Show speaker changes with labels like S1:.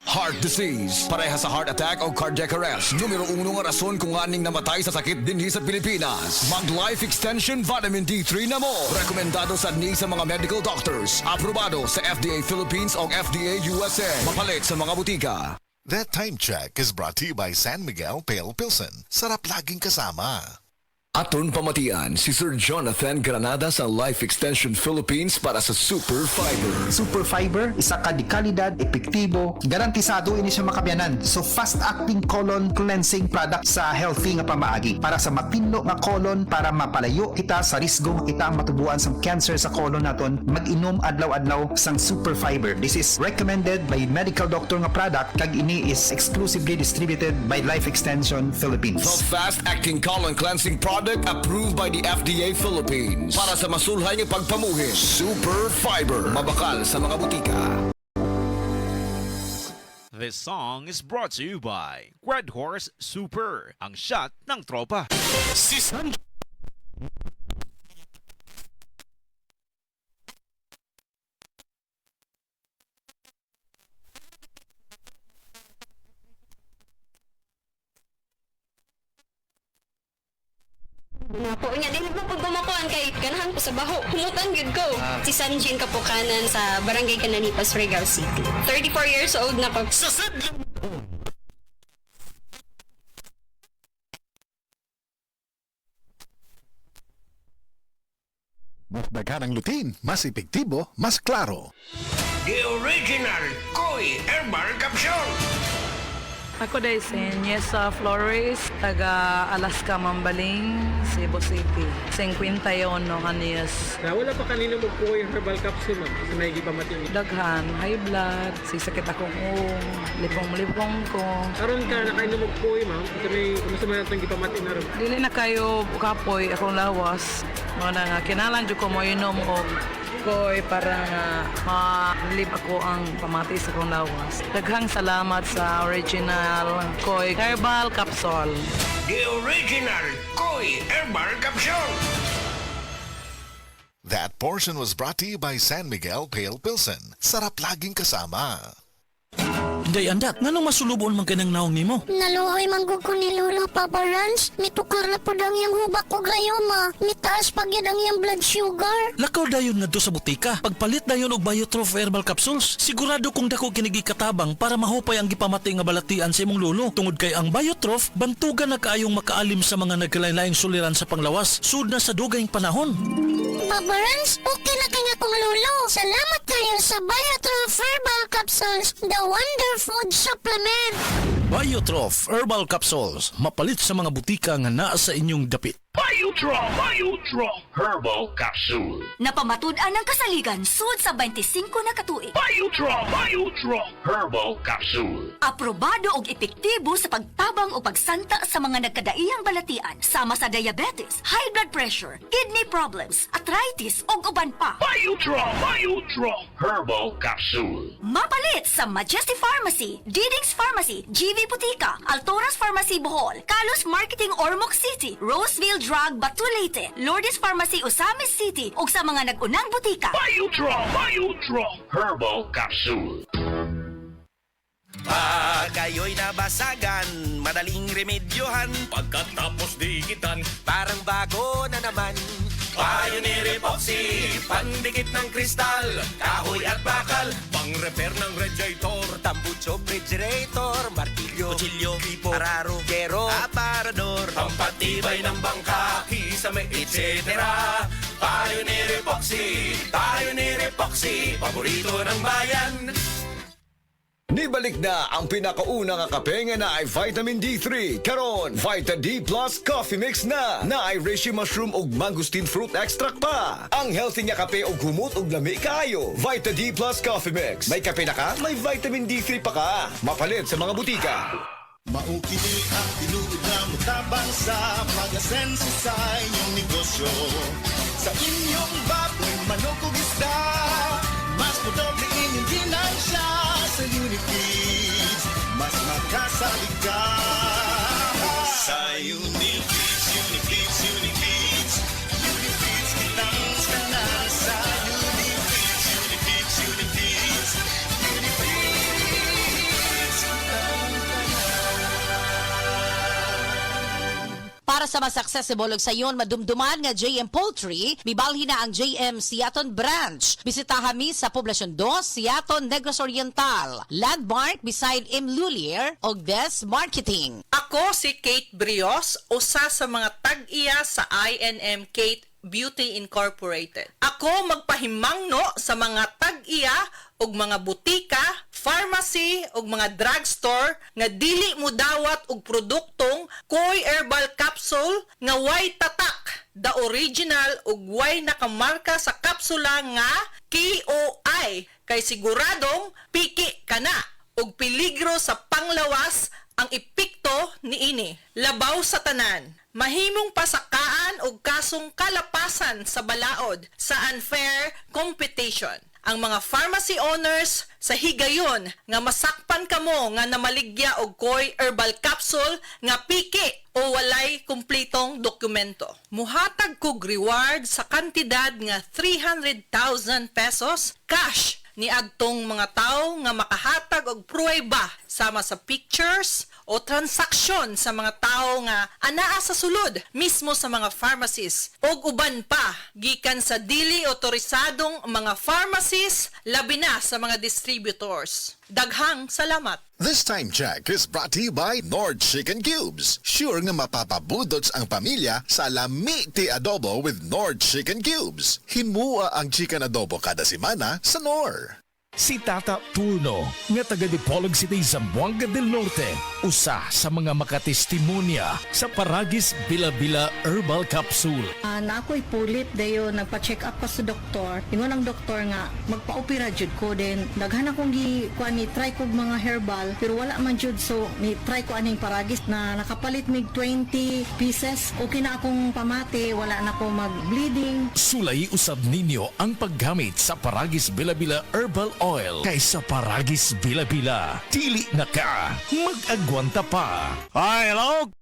S1: Heart disease, parehas sa heart attack o cardiac arrest. Numero 1 nga rason kung aning namatay sa sakit dinhi sa Pilipinas. Mag Life Extension Vitamin D3 na mo. Rekomendado sa mga medical doctors. Aprobado sa FDA Philippines o FDA USA. Mapalit sa mga butika.
S2: That time check is brought to you by San Miguel Pale Pilsen. Sarap laging kasama.
S1: Aton pamatian si Sir Jonathan Granada sa Life Extension Philippines para sa Super Fiber.
S3: Super Fiber, isa ka di kalidad, epektibo, garantisado ini siya makabiyanan. So fast-acting colon cleansing product sa healthy nga pamaagi para sa mapinlo nga colon para mapalayo kita sa risgo kita ang matubuan sa cancer sa colon naton. Mag-inom adlaw-adlaw sang Super Fiber. This is recommended by medical doctor nga product kag ini is exclusively distributed by Life Extension Philippines.
S1: The fast-acting colon cleansing product approved by the FDA Philippines para sa masulhay ng pagpamuhin. Super Fiber, mabakal sa mga butika.
S4: This song is brought to you by Red Horse Super, ang shot ng tropa.
S2: Season
S5: Napo, nya dili mo pag gumakuan kay ganahan ko sa baho. Humutan gyud ko. Si Sanjin Kapukanan sa Barangay Cananipas, Surigao City. 34 years old na ko.
S2: mas daghan ang lutin, mas epektibo, mas klaro.
S6: The original Koi Herbal Capsule.
S7: Ako dahil si Niesa Flores, taga Alaska, Mambaling, Cebu City. 51 anyos.
S8: Wala pa kanina mo po yung herbal capsule, ma'am. Sa may gipamatin.
S7: Daghan, high blood, sisakit akong lipong-lipong ko.
S8: Karon ka, nakainom mo po ma'am. Sa may, kumusta man itong gipamatin na rin.
S7: Dili na kayo kapoy akong lawas. Mga nga, kinalan dyo ko mo inom o koy para nga ma-live ako ang pamati sa akong lawas. Daghang salamat sa original Koy Herbal Capsule.
S6: The original Koi Herbal Capsule.
S2: That portion was brought to you by San Miguel Pale Pilsen. Sarap laging kasama.
S9: Day andat, nganong masulubon man kanang naong nimo?
S10: Naluhoy manggug ko ni Lolo Papa Rans. Mitukar na po dang yung hubak ko gayoma. Mitaas pag yan ang yung blood sugar.
S9: Lakaw dayon ngadto sa butika. Pagpalit dayon og Biotrof Herbal Capsules, sigurado kung dako kinigi katabang para mahupay ang gipamati nga balatian sa imong lolo. Tungod kay ang Biotrof, bantugan na kaayong makaalim sa mga nagkalain-laing suliran sa panglawas. Sud na sa dugayng panahon.
S10: Papa Rans, okay na kanya kong lolo. Salamat kayo sa Biotrof Herbal Capsules, the Wonder Food Supplement.
S9: Biotrof Herbal Capsules, mapalit sa mga butika nga naa sa inyong dapit.
S6: Biotrop Herbal Capsule.
S5: Napamatud-an ang kasaligan sud sa 25 na katuig.
S6: Biotrop Herbal Capsule.
S5: Aprobado og epektibo sa pagtabang o pagsanta sa mga nagkadaiyang balatian sama sa diabetes, high blood pressure, kidney problems, arthritis ug uban pa.
S6: Biotrop Herbal Capsule.
S5: Mapalit sa Majesty Pharmacy, Diding's Pharmacy, GV Butika, Altoras Pharmacy Bohol, Kalos Marketing Ormoc City, Roseville Drug Batulete, Lourdes Pharmacy Osamis City ug sa mga nag-unang butika.
S6: Biotrop Herbal Capsule.
S11: Pag kayo'y nabasagan, madaling remedyohan.
S12: Pagkatapos dikitan,
S11: Parang bago na naman.
S12: Pioneer Epoxy, pandikit ng kristal, kahoy at bakal, pang-repair ng radiator,
S11: Tambucho, refrigerator, martilyo,
S12: kutsilyo,
S11: tipo, araro, gero, aparador,
S12: pampatibay ng bangka, kisame, etc. Pioneer Epoxy, paborito ng bayan.
S1: Nibalik na ang pinakauna nga kape nga na ay vitamin D3. Karon, Vita D Plus Coffee Mix na ay reishi mushroom ug mangosteen fruit extract pa. Ang healthy nga kape og humot ug lami kaayo. Vita D Plus Coffee Mix. May kape na ka, may vitamin D3 pa ka. Mapalit sa mga butika.
S13: Maukini ang tinuod na mutabang sa pag-asenso sa inyong negosyo. Sa inyong baboy, manok ug isda, mas podoble inyong ginansya. Sa Unifeeds, mas makasalig ka. Sa Unifeeds, Unifeeds kitang sana. Sa Unifeeds,
S14: Para sa mas accessible og sayon madumduman nga JM Poultry, mibalhin na ang JM Siaton Branch. Bisitaha mi sa Poblasyon 2, Siaton, Negros Oriental. Landmark beside Imlulier og Des Marketing.
S7: Ako si Kate Brios, usa sa mga tag-iya sa INM Kate Beauty Incorporated. Ako magpahimangno sa mga tag-iya og mga butika, pharmacy ug mga drugstore nga dili mo dawat og produktong Koy Herbal Capsule nga way tatak, the original ug way nakamarka sa kapsula nga KOI kay siguradong piki kana ug peligro sa panglawas ang epekto niini. Labaw sa tanan. Mahimong pasakaan og kasong kalapasan sa balaod sa unfair competition. Ang mga pharmacy owners sa higayon nga masakpan kamo nga namaligya og Koy Herbal Capsule nga piki o walay kumpletong dokumento. Muhatag kog reward sa kantidad nga 300,000 pesos cash ni adtong mga tao nga makahatag og pruweba sama sa pictures o transaksyon sa mga tao nga anaa sa sulod mismo sa mga pharmacies og uban pa gikan sa dili otorisadong mga pharmacies labi na sa mga distributors. Daghang salamat.
S2: This time check is brought to you by Nord Chicken Cubes. Sure nga mapapabudots ang pamilya sa lami ti adobo with Nord Chicken Cubes. Himua ang chicken adobo kada semana sa Nor.
S9: Si Tata Turno, nga taga Dipolog City, Zamboanga del Norte, usa sa mga makatestimonya sa Paragis Bila-Bila Herbal Capsule.
S15: Na ako'y pulit dayo nagpa-check up pa sa doktor. Ingon ang doktor nga magpa-opera jud ko din. Daghan akong ni try kog mga herbal pero wala man jud, so ni try ko aning Paragis na nakapalit mig 20 pieces. Okay na akong pamati, wala na ako mag-bleeding.
S9: Sulay usab ninyo ang paggamit sa Paragis Bila-Bila Herbal Oil kaysa Paragis Bila-Bila. Dili na ka, mag-agwanta pa. Hi, hello?